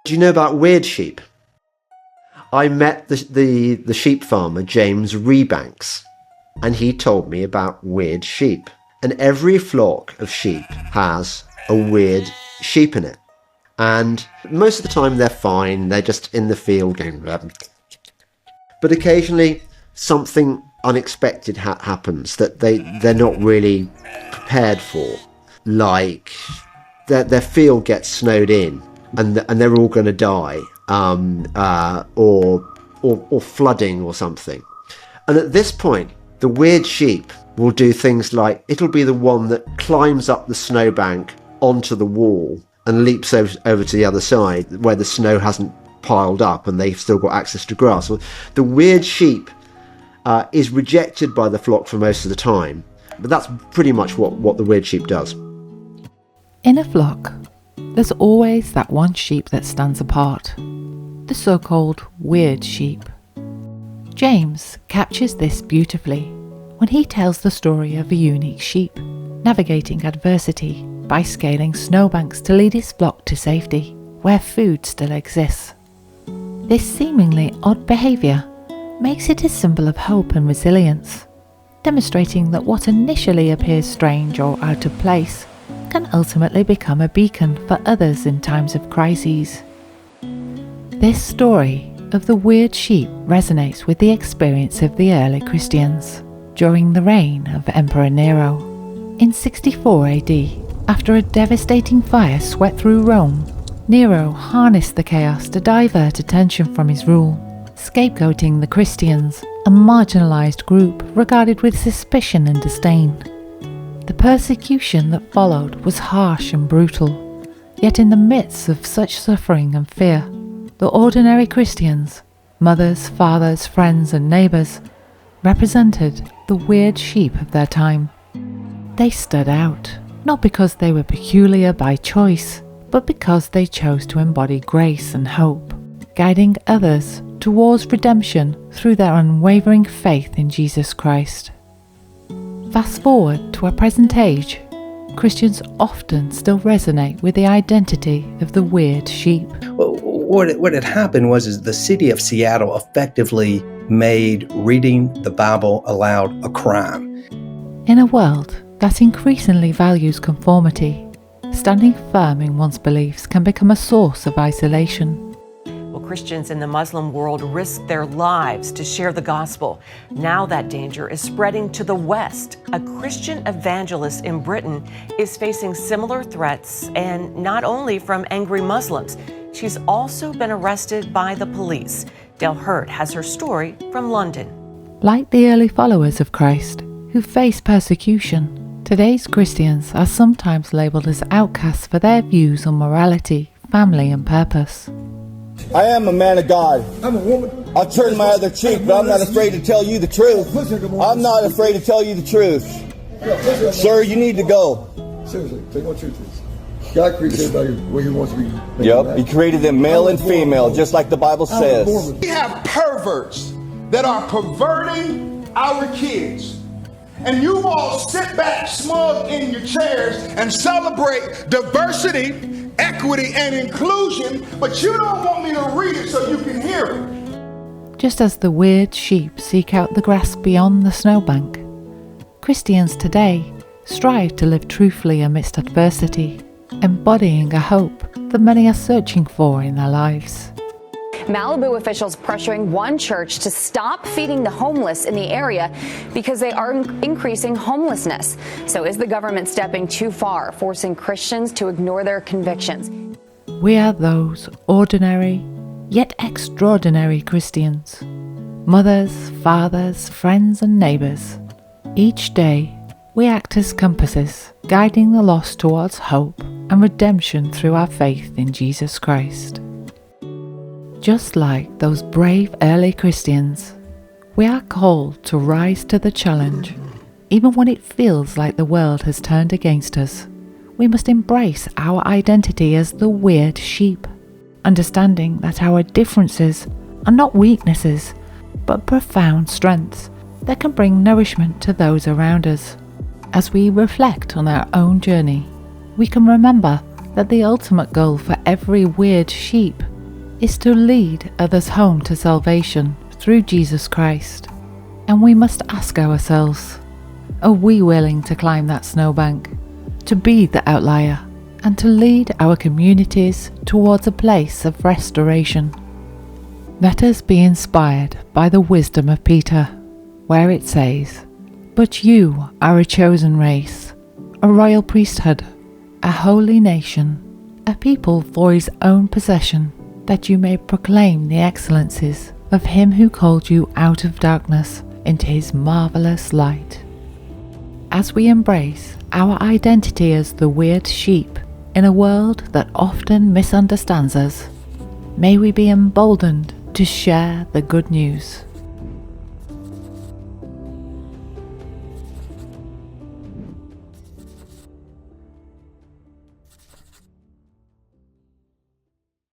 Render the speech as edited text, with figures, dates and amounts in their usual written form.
Do you know about weird sheep? I met the sheep farmer, James Rebanks, and he told me about weird sheep. And every flock of sheep has a weird sheep in it. And most of the time they're fine, they're just in the field going... But occasionally something unexpected happens that they're not really prepared for. Like their field gets snowed in and they're all going to die, or flooding or something. And at this point, the weird sheep will do things like, it'll be the one that climbs up the snowbank onto the wall and leaps over to the other side where the snow hasn't piled up and they've still got access to grass. So the weird sheep is rejected by the flock for most of the time, but that's pretty much what the weird sheep does. In a flock, there's always that one sheep that stands apart, the so-called weird sheep. James captures this beautifully when he tells the story of a unique sheep navigating adversity by scaling snowbanks to lead his flock to safety, where food still exists. This seemingly odd behaviour makes it a symbol of hope and resilience, demonstrating that what initially appears strange or out of place can ultimately become a beacon for others in times of crises. This story of the weird sheep resonates with the experience of the early Christians during the reign of Emperor Nero. In 64 AD, after a devastating fire swept through Rome, Nero harnessed the chaos to divert attention from his rule, scapegoating the Christians, a marginalised group regarded with suspicion and disdain. The persecution that followed was harsh and brutal, yet in the midst of such suffering and fear, the ordinary Christians, mothers, fathers, friends and neighbours, represented the weird sheep of their time. They stood out, not because they were peculiar by choice, but because they chose to embody grace and hope, guiding others towards redemption through their unwavering faith in Jesus Christ. Fast forward to our present age, Christians often still resonate with the identity of the weird sheep. Well, what had happened was the city of Seattle effectively made reading the Bible aloud a crime. In a world that increasingly values conformity, standing firm in one's beliefs can become a source of isolation. Well, Christians in the Muslim world risk their lives to share the gospel. Now that danger is spreading to the West. A Christian evangelist in Britain is facing similar threats, and not only from angry Muslims. She's also been arrested by the police. Dale Hurt has her story from London. Like the early followers of Christ who faced persecution, today's Christians are sometimes labelled as outcasts for their views on morality, family and purpose. I am a man of God. I'm a woman. I'll turn my other cheek, but I'm not afraid to tell you the truth. I'm not afraid to tell you the truth. Sir, you need to go. Seriously, tell you what truth is. God created everybody where he wants to be. Yep, he created them male and female, just like the Bible says. We have perverts that are perverting our kids. And you all sit back smug in your chairs and celebrate diversity, equity, and inclusion, but you don't want me to read it so you can hear it. Just as the weird sheep seek out the grass beyond the snowbank, Christians today strive to live truthfully amidst adversity, embodying a hope that many are searching for in their lives. Malibu officials pressuring one church to stop feeding the homeless in the area because they are increasing homelessness. So is the government stepping too far, forcing Christians to ignore their convictions? We are those ordinary yet extraordinary Christians, mothers, fathers, friends and neighbours. Each day we act as compasses, guiding the lost towards hope and redemption through our faith in Jesus Christ. Just like those brave early Christians, we are called to rise to the challenge. Even when it feels like the world has turned against us, we must embrace our identity as the weird sheep, understanding that our differences are not weaknesses, but profound strengths that can bring nourishment to those around us. As we reflect on our own journey, we can remember that the ultimate goal for every weird sheep is to lead others home to salvation through Jesus Christ. And we must ask ourselves, are we willing to climb that snowbank, to be the outlier, and to lead our communities towards a place of restoration? Let us be inspired by the wisdom of Peter, where it says, "But you are a chosen race, a royal priesthood, a holy nation, a people for his own possession, that you may proclaim the excellencies of him who called you out of darkness into his marvelous light." As we embrace our identity as the weird sheep in a world that often misunderstands us, may we be emboldened to share the good news.